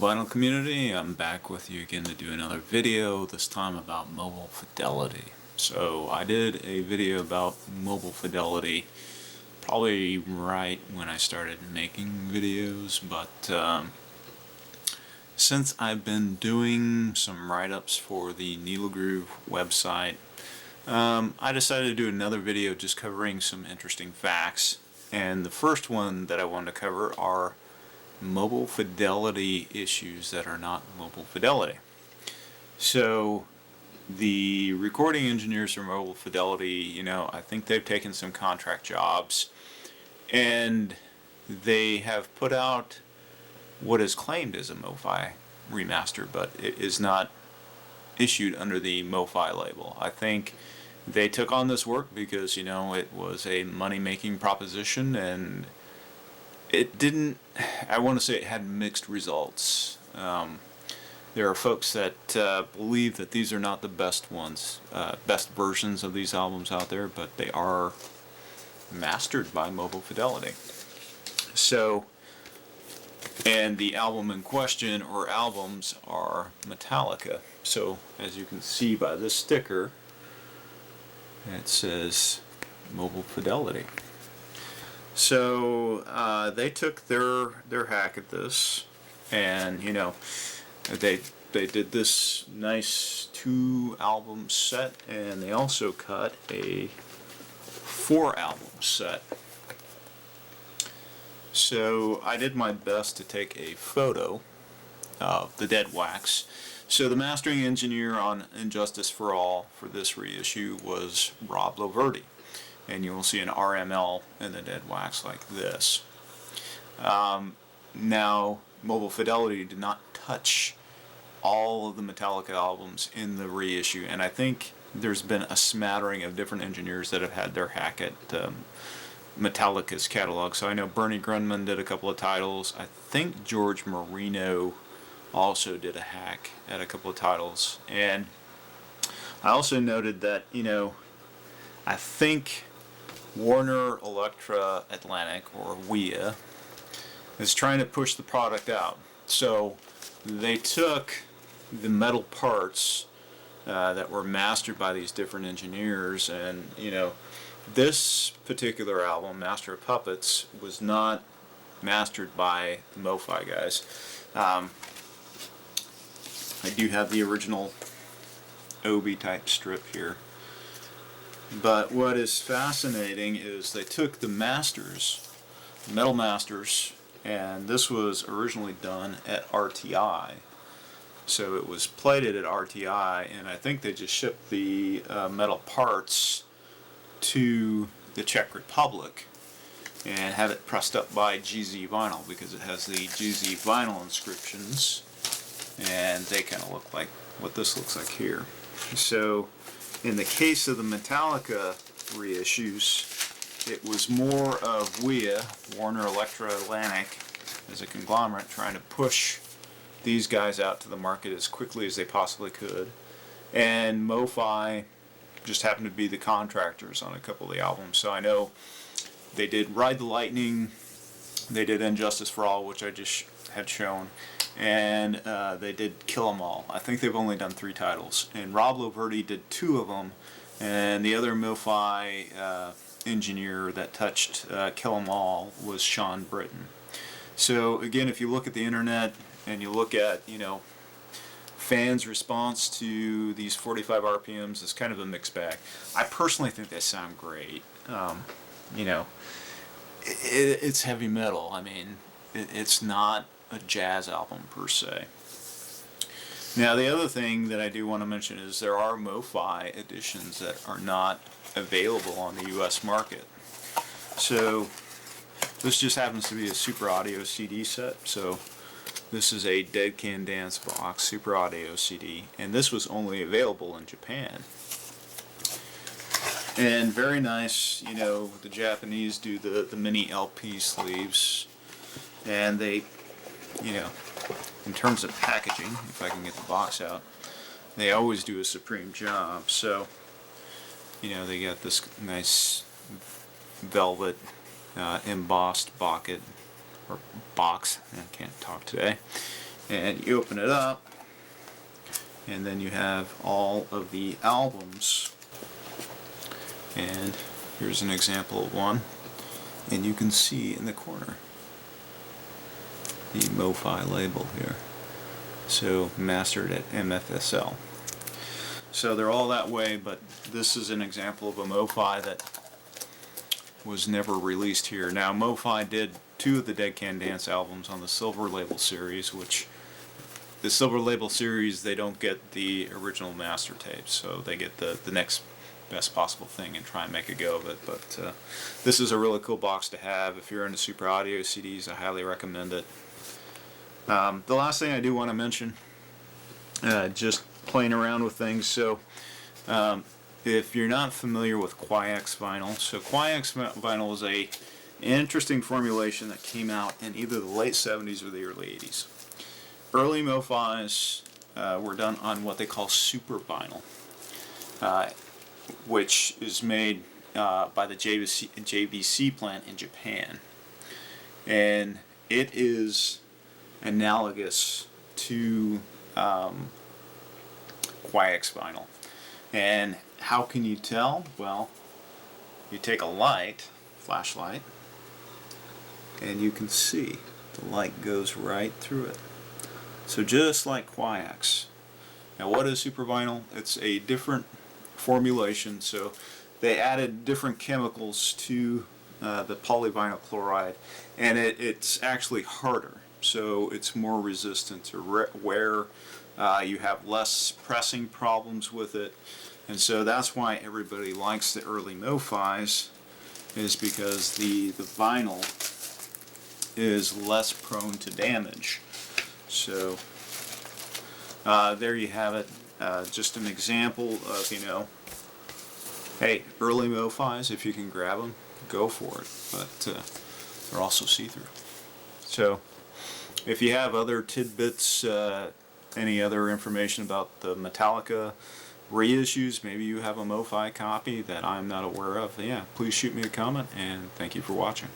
vinyl community, I'm back with you again to do another video, this time about mobile fidelity. So I did a video about mobile fidelity probably right when I started making videos, but since I've been doing some write-ups for the Needle Groove website, I decided to do another video just covering some interesting facts. And the first one that I wanted to cover are mobile fidelity issues that are not mobile fidelity. So the recording engineers for mobile fidelity, I think they've taken some contract jobs and they have put out what is claimed as a Mofi remaster, but it is not issued under the Mofi label. I think they took on this work because it was a money-making proposition, and it didn't, I want to say it had mixed results. There are folks that believe that these are not the best ones, best versions of these albums out there, but they are mastered by Mobile Fidelity. So, and the album in question, or albums, are Metallica. So, as you can see by this sticker, it says Mobile Fidelity. So they took their hack at this, and they did this nice 2-album set, and they also cut a 4-album set. So I did my best to take a photo of the dead wax. So the mastering engineer on Injustice for All for this reissue was Rob Loverty. And you will see an RML in the dead wax like this. Now, Mobile Fidelity did not touch all of the Metallica albums in the reissue, and I think there's been a smattering of different engineers that have had their hack at Metallica's catalog. So I know Bernie Grundman did a couple of titles. I think George Marino also did a hack at a couple of titles. And I also noted that, I think Warner Electra Atlantic, or WEA, is trying to push the product out. So they took the metal parts that were mastered by these different engineers, and this particular album, Master of Puppets, was not mastered by the Mofi guys. I do have the original Obi type strip here. But what is fascinating is they took the masters, metal masters, and this was originally done at RTI. So it was plated at RTI, and I think they just shipped the metal parts to the Czech Republic and had it pressed up by GZ Vinyl, because it has the GZ Vinyl inscriptions, and they kind of look like what this looks like here. So in the case of the Metallica reissues, it was more of WEA, Warner Electra Atlantic, as a conglomerate, trying to push these guys out to the market as quickly as they possibly could. And Mofi just happened to be the contractors on a couple of the albums. So I know they did Ride the Lightning, they did Injustice for All, which I just had shown, and they did Kill 'Em All. I think they've only done 3 titles, and Rob Loverty did 2 of them, and the other Mofi engineer that touched Kill 'Em All was Sean Britton. So again, if you look at the internet and you look at fans' response to these 45 RPMs, it's kind of a mixed bag. I personally think they sound great. It's heavy metal. I mean, it's not a jazz album per se. Now, the other thing that I do want to mention is there are Mofi editions that are not available on the US market. So this just happens to be a Super Audio CD set. So this is a Dead Can Dance box, Super Audio CD, and this was only available in Japan. And very nice, the Japanese do the mini LP sleeves, and they, in terms of packaging, if I can get the box out, they always do a supreme job. So, they got this nice velvet embossed box, I can't talk today, And you open it up, and then you have all of the albums. And here's an example of one, and you can see in the corner the Mofi label here. So mastered at MFSL. So they're all that way, but this is an example of a Mofi that was never released here. Now Mofi did 2 of the Dead Can Dance albums on the Silver Label series, which the Silver Label series, they don't get the original master tapes, so they get the next best possible thing and try and make a go of it. But this is a really cool box to have. If you're into super audio CDs, I highly recommend it. The last thing I do want to mention, just playing around with things, so if you're not familiar with Quiax vinyl, so Quiax vinyl is an interesting formulation that came out in either the late 70s or the early 80s. Early Mofis were done on what they call super vinyl, which is made by the JVC plant in Japan, and it is analogous to Quiax vinyl. And how can you tell? Well, you take a flashlight, and you can see the light goes right through it. So just like Quiax. Now what is super vinyl? It's a different formulation, so they added different chemicals to the polyvinyl chloride, and it's actually harder, so it's more resistant to wear. You have less pressing problems with it, and so that's why everybody likes the early Mofis, is because the vinyl is less prone to damage. So there you have it. Just an example of, hey, early Mofis, if you can grab them, go for it. But they're also see-through. So if you have other tidbits, any other information about the Metallica reissues, maybe you have a Mofi copy that I'm not aware of, yeah, please shoot me a comment, and thank you for watching.